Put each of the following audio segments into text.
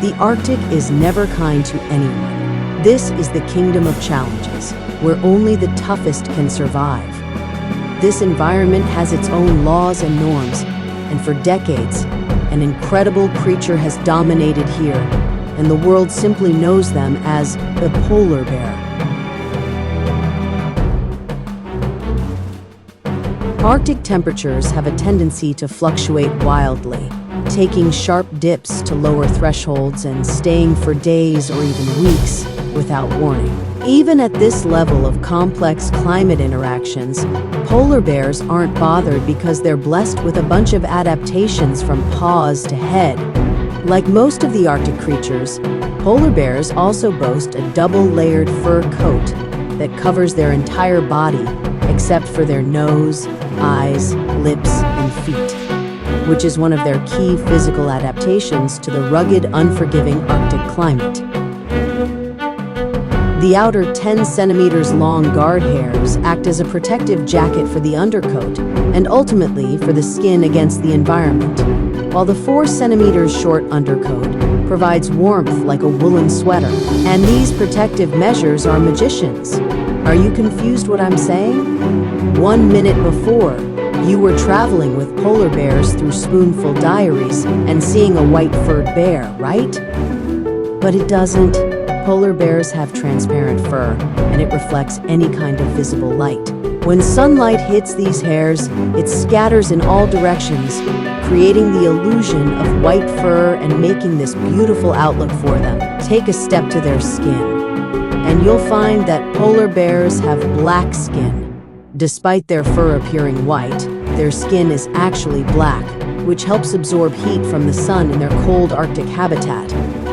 The Arctic is never kind to anyone. This is the kingdom of challenges, where only the toughest can survive. This environment has its own laws and norms, and for decades, an incredible creature has dominated here, and the world simply knows them as the polar bear. Arctic temperatures have a tendency to fluctuate wildly, taking sharp dips to lower thresholds and staying for days or even weeks without warning. Even at this level of complex climate interactions, polar bears aren't bothered because they're blessed with a bunch of adaptations from paws to head. Like most of the Arctic creatures, polar bears also boast a double-layered fur coat that covers their entire body except for their nose, eyes, lips, and feet, which is one of their key physical adaptations to the rugged, unforgiving Arctic climate. The outer 10 centimeters long guard hairs act as a protective jacket for the undercoat and ultimately for the skin against the environment, while the 4 centimeters short undercoat provides warmth like a woolen sweater. And these protective measures are magicians. Are you confused what I'm saying? 1 minute before, you were traveling with polar bears through Spoonful Diaries and seeing a white furred bear, right? But it doesn't. Polar bears have transparent fur, and it reflects any kind of visible light. When sunlight hits these hairs, it scatters in all directions, creating the illusion of white fur and making this beautiful outlook for them. Take a step to their skin, and you'll find that polar bears have black skin. Despite their fur appearing white, their skin is actually black, which helps absorb heat from the sun in their cold Arctic habitat.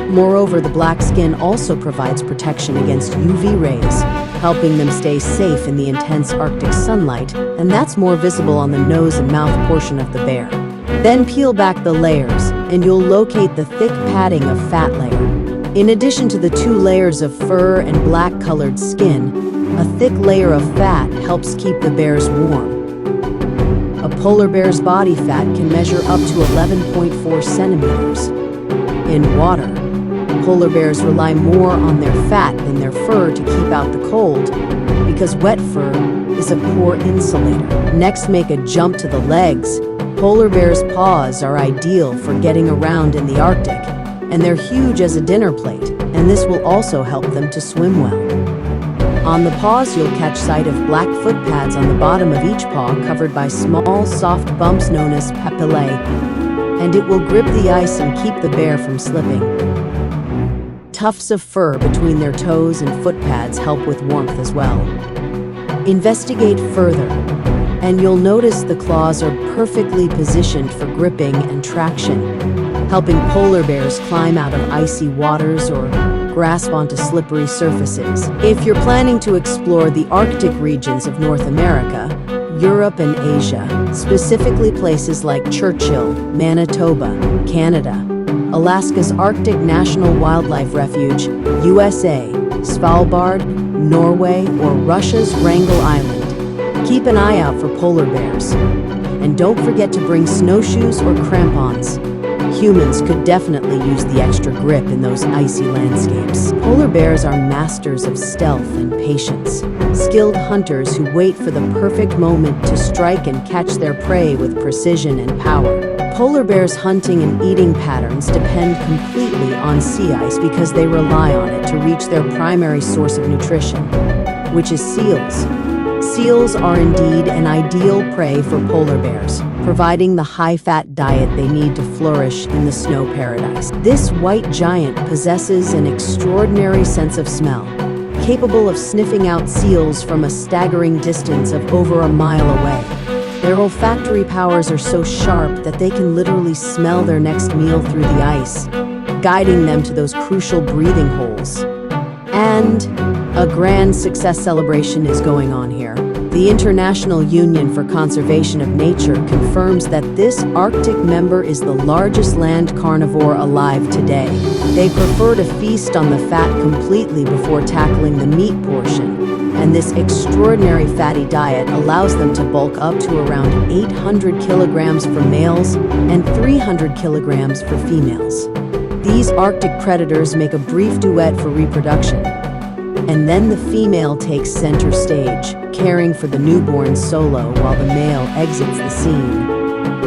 Moreover, the black skin also provides protection against UV rays, helping them stay safe in the intense Arctic sunlight, and that's more visible on the nose and mouth portion of the bear. Then peel back the layers, and you'll locate the thick padding of fat layer. In addition to the 2 layers of fur and black-colored skin, a thick layer of fat helps keep the bears warm. A polar bear's body fat can measure up to 11.4 centimeters. In water, polar bears rely more on their fat than their fur to keep out the cold, because wet fur is a poor insulator. Next, make a jump to the legs. Polar bears' paws are ideal for getting around in the Arctic, and they're huge as a dinner plate, and this will also help them to swim well. On the paws, you'll catch sight of black foot pads on the bottom of each paw covered by small, soft bumps known as papillae, and it will grip the ice and keep the bear from slipping. Tufts of fur between their toes and foot pads help with warmth as well. Investigate further, and you'll notice the claws are perfectly positioned for gripping and traction, helping polar bears climb out of icy waters or grasp onto slippery surfaces. If you're planning to explore the Arctic regions of North America, Europe and Asia, specifically places like Churchill, Manitoba, Canada, Alaska's Arctic National Wildlife Refuge, USA, Svalbard, Norway, or Russia's Wrangel Island, keep an eye out for polar bears. And don't forget to bring snowshoes or crampons. Humans could definitely use the extra grip in those icy landscapes. Polar bears are masters of stealth and patience, skilled hunters who wait for the perfect moment to strike and catch their prey with precision and power. Polar bears' hunting and eating patterns depend completely on sea ice because they rely on it to reach their primary source of nutrition, which is seals. Seals are indeed an ideal prey for polar bears, providing the high-fat diet they need to flourish in the snow paradise. This white giant possesses an extraordinary sense of smell, capable of sniffing out seals from a staggering distance of over a mile away. Their olfactory powers are so sharp that they can literally smell their next meal through the ice, guiding them to those crucial breathing holes. And a grand success celebration is going on here. The International Union for Conservation of Nature confirms that this Arctic member is the largest land carnivore alive today. They prefer to feast on the fat completely before tackling the meat portion, and this extraordinary fatty diet allows them to bulk up to around 800 kilograms for males and 300 kilograms for females. These Arctic predators make a brief duet for reproduction, and then the female takes center stage, caring for the newborn solo while the male exits the scene.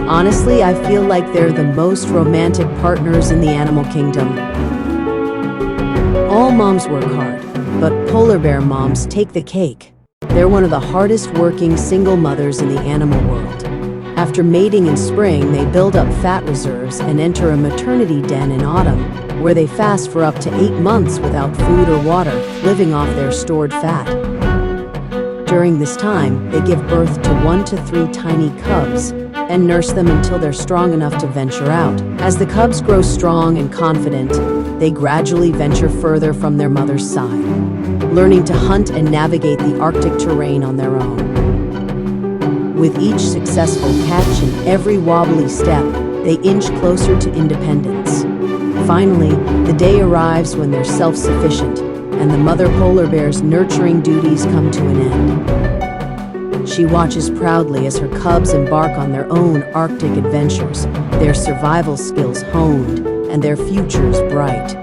Honestly, I feel like they're the most romantic partners in the animal kingdom. All moms work hard, but polar bear moms take the cake. They're one of the hardest working single mothers in the animal world. After mating in spring, they build up fat reserves and enter a maternity den in autumn, where they fast for up to 8 months without food or water, living off their stored fat. During this time, they give birth to 1 to 3 tiny cubs and nurse them until they're strong enough to venture out. As the cubs grow strong and confident, they gradually venture further from their mother's side, learning to hunt and navigate the Arctic terrain on their own. With each successful catch and every wobbly step, they inch closer to independence. Finally, the day arrives when they're self-sufficient, and the mother polar bear's nurturing duties come to an end. She watches proudly as her cubs embark on their own Arctic adventures, their survival skills honed, and their futures bright.